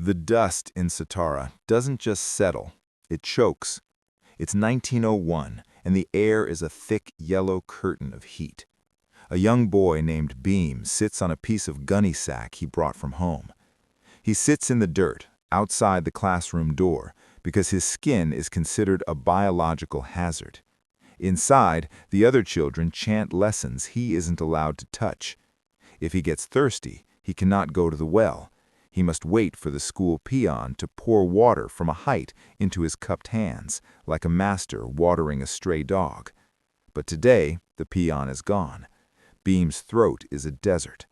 The dust in Satara doesn't just settle, it chokes. It's 1901, and the air is a thick yellow curtain of heat. A young boy named Beam sits on a piece of gunny sack he brought from home. He sits in the dirt, outside the classroom door, because his skin is considered a biological hazard. Inside, the other children chant lessons he isn't allowed to touch. If he gets thirsty, he cannot go to the well. He must wait for the school peon to pour water from a height into his cupped hands, like a master watering a stray dog. But today, the peon is gone. Beam's throat is a desert.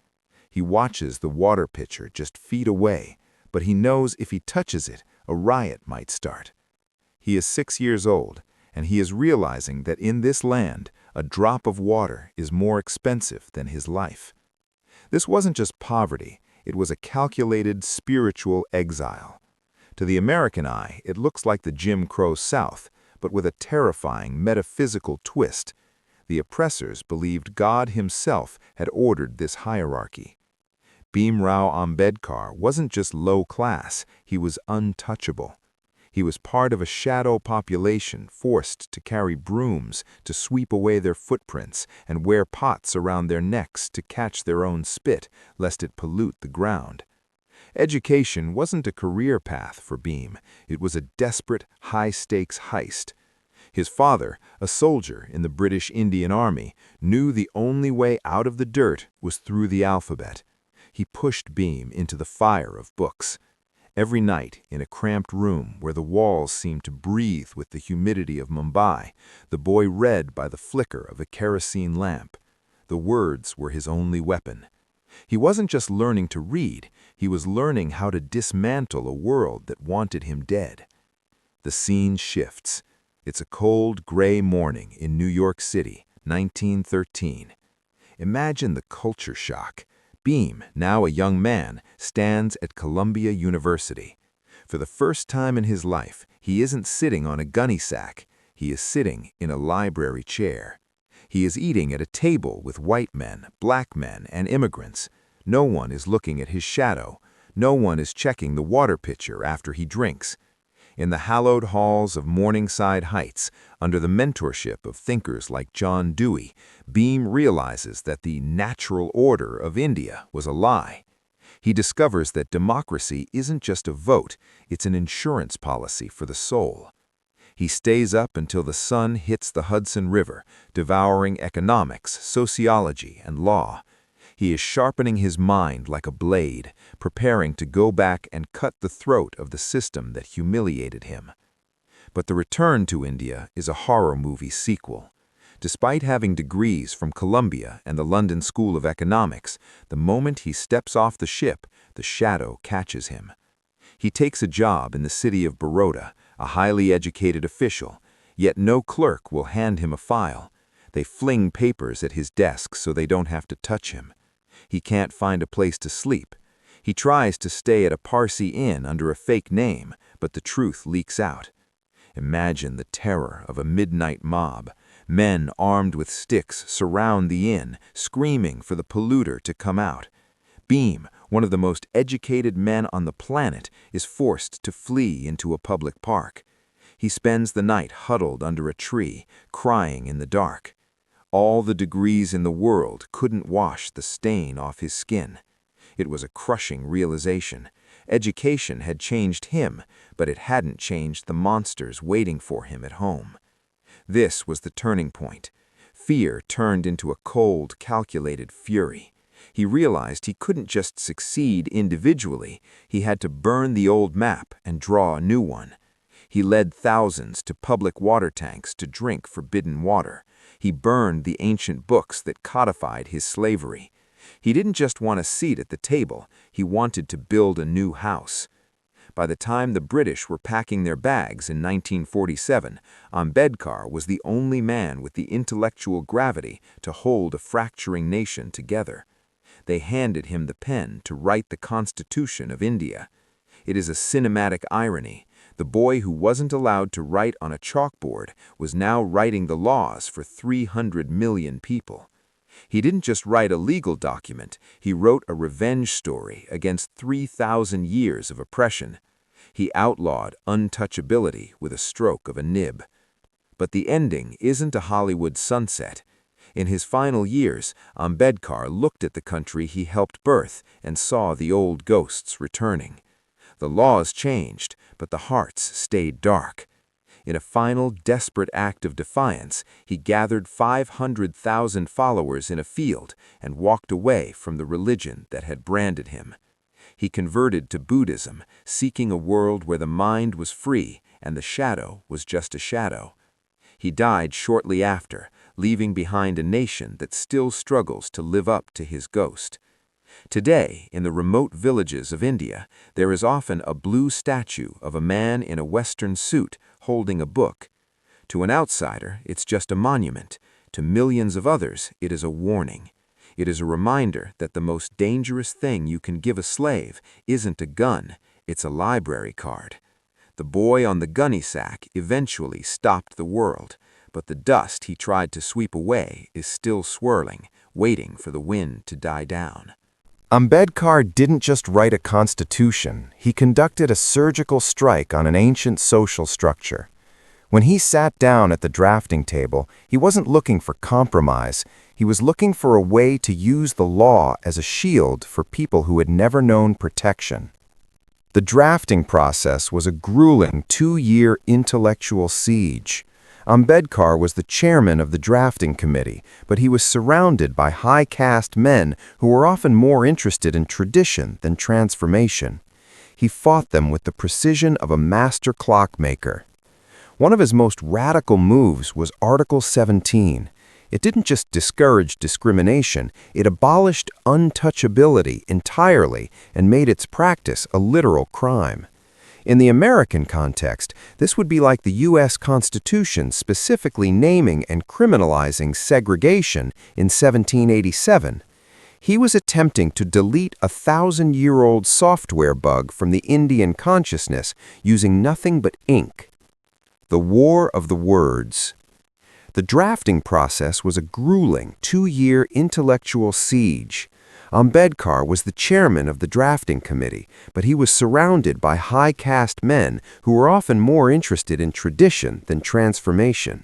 He watches the water pitcher just feet away, but he knows if he touches it, a riot might start. He is 6 years old, and he is realizing that in this land, a drop of water is more expensive than his life. This wasn't just poverty, it was a calculated spiritual exile. To the American eye, it looks like the Jim Crow South, but with a terrifying metaphysical twist. The oppressors believed God himself had ordered this hierarchy. Bhimrao Ambedkar wasn't just low class, he was untouchable. He was part of a shadow population forced to carry brooms to sweep away their footprints and wear pots around their necks to catch their own spit, lest it pollute the ground. Education wasn't a career path for Beam, it was a desperate, high-stakes heist. His father, a soldier in the British Indian Army, knew the only way out of the dirt was through the alphabet. He pushed Beam into the fire of books. Every night, in a cramped room where the walls seemed to breathe with the humidity of Mumbai, the boy read by the flicker of a kerosene lamp. The words were his only weapon. He wasn't just learning to read, he was learning how to dismantle a world that wanted him dead. The scene shifts. It's a cold, gray morning in New York City, 1913. Imagine the culture shock. Beam, now a young man, stands at Columbia University. For the first time in his life, he isn't sitting on a gunny sack. He is sitting in a library chair. He is eating at a table with white men, black men, and immigrants. No one is looking at his shadow. No one is checking the water pitcher after he drinks. In the hallowed halls of Morningside Heights, under the mentorship of thinkers like John Dewey, Beam realizes that the natural order of India was a lie. He discovers that democracy isn't just a vote, it's an insurance policy for the soul. He stays up until the sun hits the Hudson River, devouring economics, sociology, and law. He is sharpening his mind like a blade, preparing to go back and cut the throat of the system that humiliated him. But the return to India is a horror movie sequel. Despite having degrees from Columbia and the London School of Economics, the moment he steps off the ship, the shadow catches him. He takes a job in the city of Baroda, a highly educated official, yet no clerk will hand him a file. They fling papers at his desk so they don't have to touch him. He can't find a place to sleep. He tries to stay at a Parsi inn under a fake name, but the truth leaks out. Imagine the terror of a midnight mob. Men armed with sticks surround the inn, screaming for the polluter to come out. Beam, one of the most educated men on the planet, is forced to flee into a public park. He spends the night huddled under a tree, crying in the dark. All the degrees in the world couldn't wash the stain off his skin. It was a crushing realization. Education had changed him, but it hadn't changed the monsters waiting for him at home. This was the turning point. Fear turned into a cold, calculated fury. He realized he couldn't just succeed individually, he had to burn the old map and draw a new one. He led thousands to public water tanks to drink forbidden water. He burned the ancient books that codified his slavery. He didn't just want a seat at the table, he wanted to build a new house. By the time the British were packing their bags in 1947, Ambedkar was the only man with the intellectual gravity to hold a fracturing nation together. They handed him the pen to write the Constitution of India. It is a cinematic irony. The boy who wasn't allowed to write on a chalkboard was now writing the laws for 300 million people. He didn't just write a legal document, he wrote a revenge story against 3,000 years of oppression. He outlawed untouchability with a stroke of a nib. But the ending isn't a Hollywood sunset. In his final years, Ambedkar looked at the country he helped birth and saw the old ghosts returning. The laws changed, but the hearts stayed dark. In a final, desperate act of defiance, he gathered 500,000 followers in a field and walked away from the religion that had branded him. He converted to Buddhism, seeking a world where the mind was free and the shadow was just a shadow. He died shortly after, leaving behind a nation that still struggles to live up to his ghost. Today, in the remote villages of India, there is often a blue statue of a man in a Western suit holding a book. To an outsider, it's just a monument. To millions of others, it is a warning. It is a reminder that the most dangerous thing you can give a slave isn't a gun, it's a library card. The boy on the gunny sack eventually stopped the world, but the dust he tried to sweep away is still swirling, waiting for the wind to die down. Ambedkar didn't just write a constitution, he conducted a surgical strike on an ancient social structure. When he sat down at the drafting table, he wasn't looking for compromise, he was looking for a way to use the law as a shield for people who had never known protection. The drafting process was a grueling 2-year intellectual siege. Ambedkar was the chairman of the drafting committee, but he was surrounded by high-caste men who were often more interested in tradition than transformation. He fought them with the precision of a master clockmaker. One of his most radical moves was Article 17. It didn't just discourage discrimination, it abolished untouchability entirely and made its practice a literal crime. In the American context, this would be like the U.S. Constitution specifically naming and criminalizing segregation in 1787. He was attempting to delete a 1,000-year-old software bug from the Indian consciousness using nothing but ink. The War of the Words. The drafting process was a grueling 2-year intellectual siege. Ambedkar was the chairman of the drafting committee, but he was surrounded by high-caste men who were often more interested in tradition than transformation.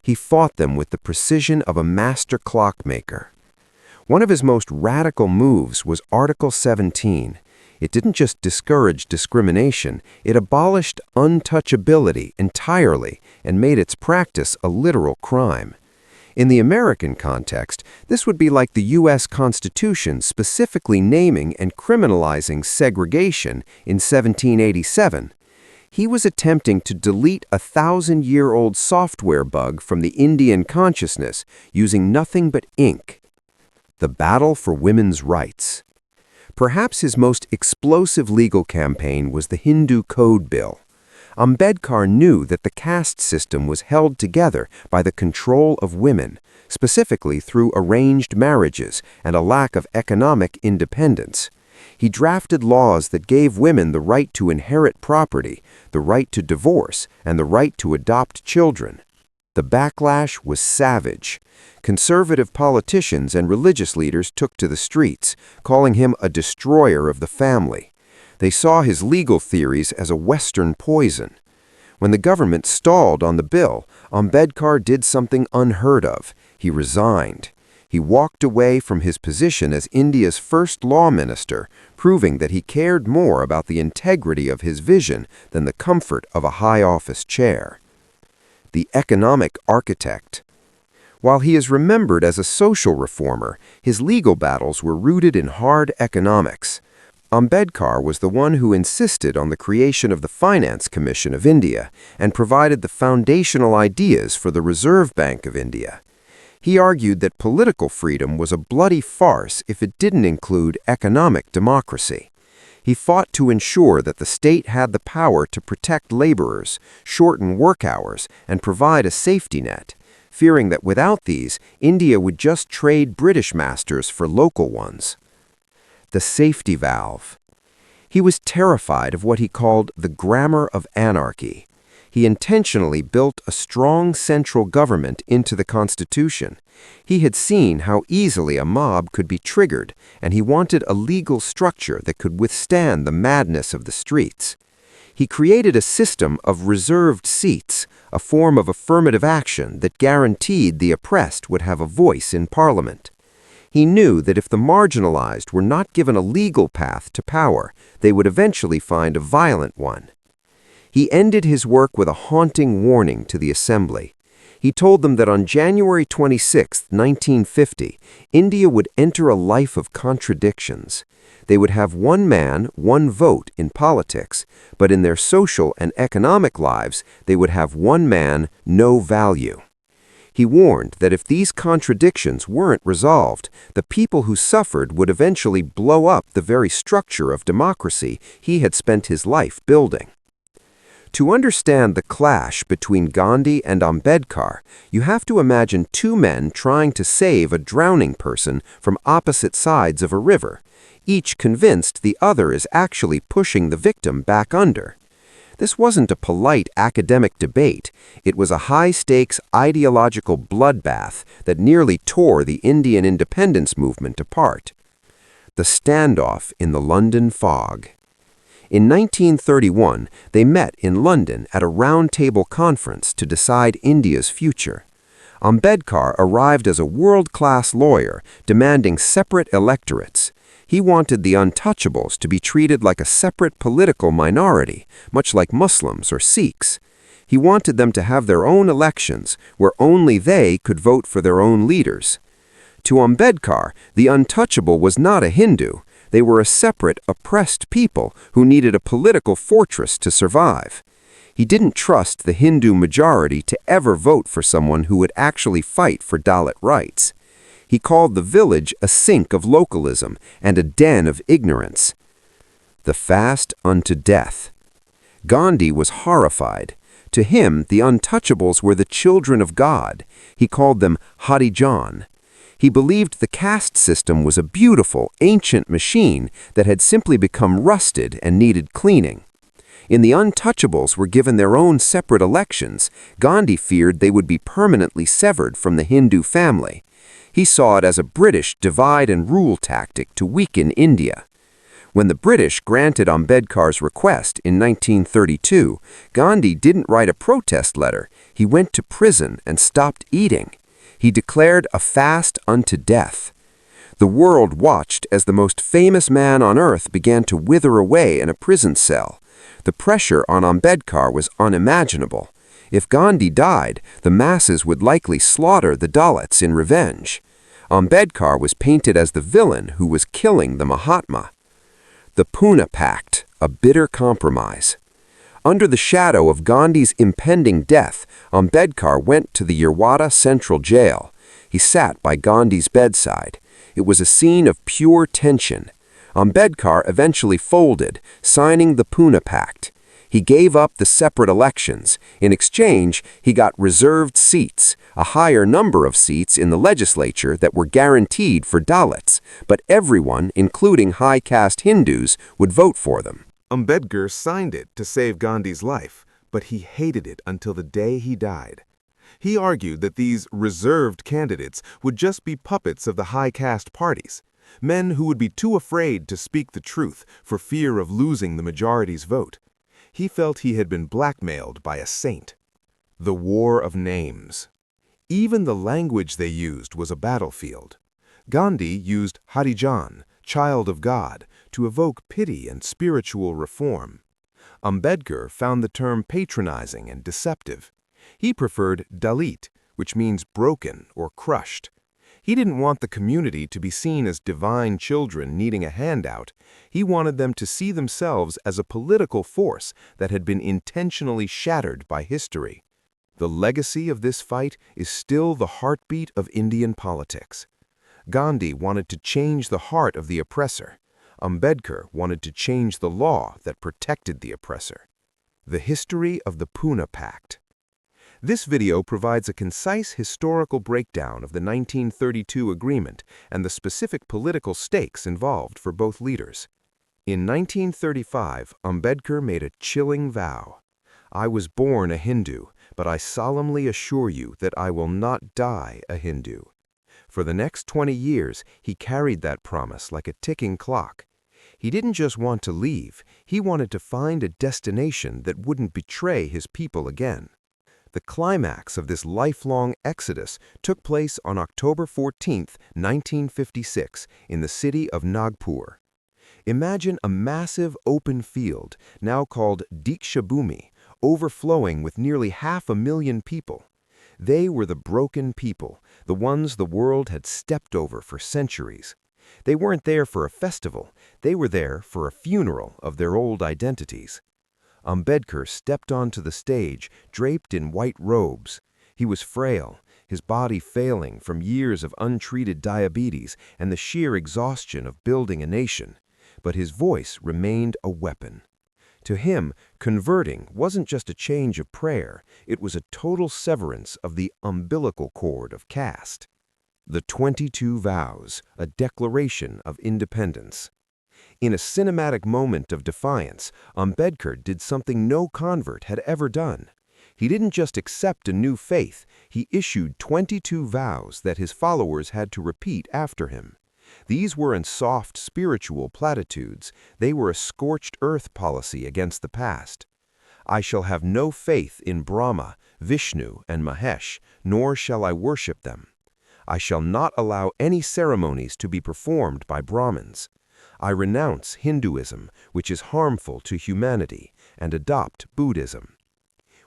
He fought them with the precision of a master clockmaker. One of his most radical moves was Article 17. It didn't just discourage discrimination, it abolished untouchability entirely and made its practice a literal crime. In the American context, this would be like the U.S. Constitution specifically naming and criminalizing segregation in 1787. He was attempting to delete a 1,000-year-old software bug from the Indian consciousness using nothing but ink. The battle for women's rights. Perhaps his most explosive legal campaign was the Hindu Code Bill. Ambedkar knew that the caste system was held together by the control of women, specifically through arranged marriages and a lack of economic independence. He drafted laws that gave women the right to inherit property, the right to divorce, and the right to adopt children. The backlash was savage. Conservative politicians and religious leaders took to the streets, calling him a destroyer of the family. They saw his legal theories as a Western poison. When the government stalled on the bill, Ambedkar did something unheard of. He resigned. He walked away from his position as India's first law minister, proving that he cared more about the integrity of his vision than the comfort of a high office chair. The economic architect. While he is remembered as a social reformer, his legal battles were rooted in hard economics. Ambedkar was the one who insisted on the creation of the Finance Commission of India and provided the foundational ideas for the Reserve Bank of India. He argued that political freedom was a bloody farce if it didn't include economic democracy. He fought to ensure that the state had the power to protect laborers, shorten work hours, and provide a safety net, fearing that without these, India would just trade British masters for local ones. The safety valve. He was terrified of what he called the grammar of anarchy. He intentionally built a strong central government into the Constitution. He had seen how easily a mob could be triggered, and he wanted a legal structure that could withstand the madness of the streets. He created a system of reserved seats, a form of affirmative action that guaranteed the oppressed would have a voice in Parliament. He knew that if the marginalized were not given a legal path to power, they would eventually find a violent one. He ended his work with a haunting warning to the Assembly. He told them that on January 26, 1950, India would enter a life of contradictions. They would have one man, one vote in politics, but in their social and economic lives, they would have one man, no value. He warned that if these contradictions weren't resolved, the people who suffered would eventually blow up the very structure of democracy he had spent his life building. To understand the clash between Gandhi and Ambedkar, you have to imagine two men trying to save a drowning person from opposite sides of a river, each convinced the other is actually pushing the victim back under. This wasn't a polite academic debate. It was a high-stakes ideological bloodbath that nearly tore the Indian independence movement apart. The standoff in the London fog. In 1931, they met in London at a round-table conference to decide India's future. Ambedkar arrived as a world-class lawyer, demanding separate electorates. He wanted the untouchables to be treated like a separate political minority, much like Muslims or Sikhs. He wanted them to have their own elections, where only they could vote for their own leaders. To Ambedkar, the untouchable was not a Hindu. They were a separate, oppressed people who needed a political fortress to survive. He didn't trust the Hindu majority to ever vote for someone who would actually fight for Dalit rights. He called the village a sink of localism and a den of ignorance. The fast unto death. Gandhi was horrified. To him, the untouchables were the children of God. He called them Harijan. He believed the caste system was a beautiful, ancient machine that had simply become rusted and needed cleaning. In the untouchables were given their own separate elections, Gandhi feared they would be permanently severed from the Hindu family. He saw it as a British divide-and-rule tactic to weaken India. When the British granted Ambedkar's request in 1932, Gandhi didn't write a protest letter. He went to prison and stopped eating. He declared a fast unto death. The world watched as the most famous man on earth began to wither away in a prison cell. The pressure on Ambedkar was unimaginable. If Gandhi died, the masses would likely slaughter the Dalits in revenge. Ambedkar was painted as the villain who was killing the Mahatma. The Pune Pact, a bitter compromise. Under the shadow of Gandhi's impending death, Ambedkar went to the Yerwada Central Jail. He sat by Gandhi's bedside. It was a scene of pure tension. Ambedkar eventually folded, signing the Pune Pact. He gave up the separate elections. In exchange, he got reserved seats, a higher number of seats in the legislature that were guaranteed for Dalits, but everyone, including high-caste Hindus, would vote for them. Ambedkar signed it to save Gandhi's life, but he hated it until the day he died. He argued that these reserved candidates would just be puppets of the high-caste parties, men who would be too afraid to speak the truth for fear of losing the majority's vote. He felt he had been blackmailed by a saint. The War of Names. Even the language they used was a battlefield. Gandhi used Harijan, child of God, to evoke pity and spiritual reform. Ambedkar found the term patronizing and deceptive. He preferred Dalit, which means broken or crushed. He didn't want the community to be seen as divine children needing a handout. He wanted them to see themselves as a political force that had been intentionally shattered by history. The legacy of this fight is still the heartbeat of Indian politics. Gandhi wanted to change the heart of the oppressor. Ambedkar wanted to change the law that protected the oppressor. The history of the Pune Pact. This video provides a concise historical breakdown of the 1932 agreement and the specific political stakes involved for both leaders. In 1935, Ambedkar made a chilling vow. I was born a Hindu, but I solemnly assure you that I will not die a Hindu. For the next 20 years, he carried that promise like a ticking clock. He didn't just want to leave, he wanted to find a destination that wouldn't betray his people again. The climax of this lifelong exodus took place on October 14, 1956, in the city of Nagpur. Imagine a massive open field, now called Dikshabhumi, overflowing with nearly 500,000 people. They were the broken people, the ones the world had stepped over for centuries. They weren't there for a festival, they were there for a funeral of their old identities. Ambedkar stepped onto the stage, draped in white robes. He was frail, his body failing from years of untreated diabetes and the sheer exhaustion of building a nation. But his voice remained a weapon. To him, converting wasn't just a change of prayer, it was a total severance of the umbilical cord of caste. The 22 Vows, a declaration of independence. In a cinematic moment of defiance, Ambedkar did something no convert had ever done. He didn't just accept a new faith, he issued 22 vows that his followers had to repeat after him. These weren't soft spiritual platitudes, they were a scorched earth policy against the past. I shall have no faith in Brahma, Vishnu, and Mahesh, nor shall I worship them. I shall not allow any ceremonies to be performed by Brahmins. I renounce Hinduism, which is harmful to humanity, and adopt Buddhism.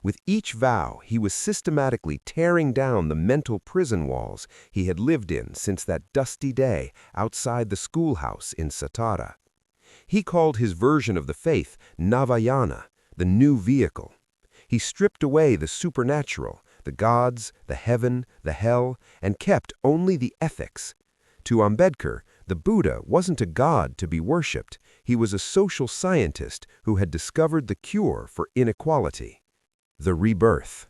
With each vow, he was systematically tearing down the mental prison walls he had lived in since that dusty day outside the schoolhouse in Satara. He called his version of the faith Navayana, the new vehicle. He stripped away the supernatural, the gods, the heaven, the hell, and kept only the ethics. To Ambedkar, the Buddha wasn't a god to be worshipped, he was a social scientist who had discovered the cure for inequality. The rebirth.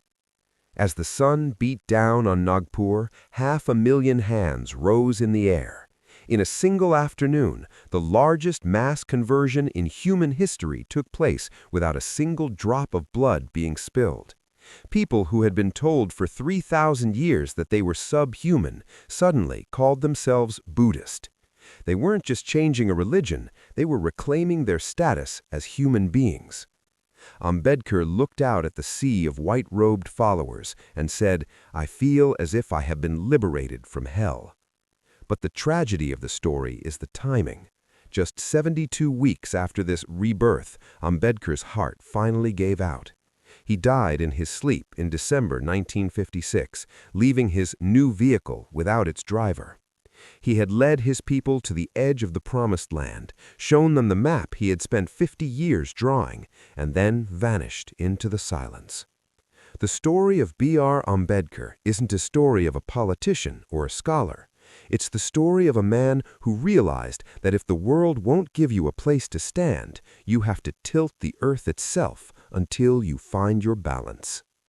As the sun beat down on Nagpur, 500,000 hands rose in the air. In a single afternoon, the largest mass conversion in human history took place without a single drop of blood being spilled. People who had been told for 3,000 years that they were subhuman suddenly called themselves Buddhist. They weren't just changing a religion, they were reclaiming their status as human beings. Ambedkar looked out at the sea of white-robed followers and said, "I feel as if I have been liberated from hell." But the tragedy of the story is the timing. Just 72 weeks after this rebirth, Ambedkar's heart finally gave out. He died in his sleep in December 1956, leaving his new vehicle without its driver. He had led his people to the edge of the promised land, shown them the map he had spent 50 years drawing, and then vanished into the silence. The story of B.R. Ambedkar isn't a story of a politician or a scholar. It's the story of a man who realized that if the world won't give you a place to stand, you have to tilt the earth itself until you find your balance.